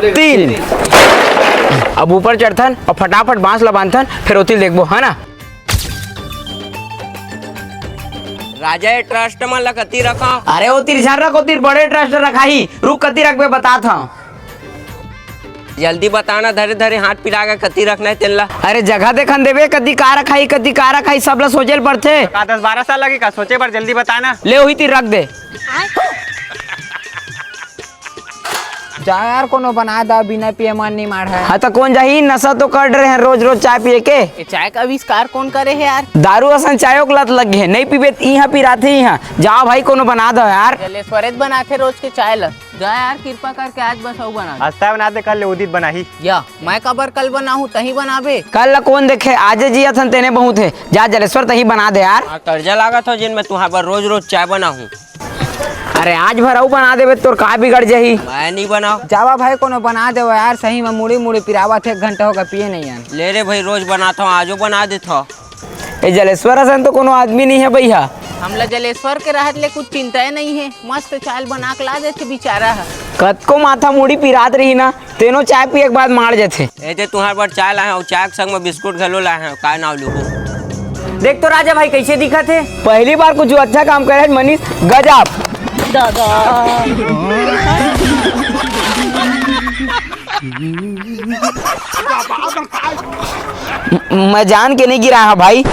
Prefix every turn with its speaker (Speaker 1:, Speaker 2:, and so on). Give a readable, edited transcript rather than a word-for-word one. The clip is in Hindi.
Speaker 1: 3। अब ऊपर चढ़थन और फटाफट बांस ला बांधथन, फिर ओतिल देखबो है ना।
Speaker 2: राजा ये ट्रस्ट मन ला कति रखा?
Speaker 1: अरे ओ तिरछा रख, ओ तिर बड़े ट्रस्ट रखाही। रुक कति रखबे बतात हूँ।
Speaker 2: जल्दी बताना, धरे धरे हाथ पिला के कति रखना है तेला।
Speaker 1: अरे जगह देखन देवे, कति का रखाई सब ला सोचेल पड़थे।
Speaker 3: 10-12 साल लगेगा सोचे पर, जल्दी बताना।
Speaker 1: ले वही तिर रख दे।
Speaker 4: जा यार कोनो बना दा, बिना पिए मन नहीं मार है।
Speaker 1: हाँ तो कौन जाही, नशा तो कर रहे हैं रोज रोज चाय पिए के।
Speaker 4: ये चाय का आविष्कार कौन करे है यार?
Speaker 1: दारू असन चायों के लत लग है, नहीं पीबे यहाँ पिराते यहाँ। जाओ भाई कोनो बना दो यार।
Speaker 4: जलेश्वरेत बनाते रोज के चाय ला। जा यार कृपा करके आज बस वो बना
Speaker 3: आज तय बना दे, कल ले उदित बनाही।
Speaker 4: या मैं कबर कल बनाऊँ तही बनाबे।
Speaker 1: कल ला कौन देखे, आज जिया थन तेने बहुत है। जा जलेश्वर तही बना दे यार।
Speaker 2: कर्जा लागत हो जिन में तुम्हारे पर रोज रोज चाय बनाऊं।
Speaker 1: अरे आज भर आऊ बना देवे तोर का बिगड़ जाही।
Speaker 2: मैं नहीं बनाऊ।
Speaker 4: जावा भाई कोनो बना दे यार, सही में मुड़ी मुड़ी पिरावा थे, 1 घंटा होगा पिए नहीं यार।
Speaker 2: ले रे भाई, रोज बनाता हूँ, आजो बना देता हूँ।
Speaker 1: ये जलेश्वर असन तो कोनो आदमी नहीं है भैया।
Speaker 4: हमला जलेश्वर के रहत ले कुछ चिंता नहीं है, मस्त चाय बना के ला देते बेचारा है।
Speaker 1: कतको माथा मुड़ी पिरात रही ना, तेनो चाय पिए के बाद मार जाते।
Speaker 2: ऐसे तुम्हारे पर चाय लाए और चाय के संग में बिस्कुट घलो लाए हैं, का नाम लूँ?
Speaker 1: देख तो राजा भाई कैसे दिखा थे, पहली बार कुछ अच्छा काम करे मनीष, गजब। मैं जान के नहीं गिरा भाई।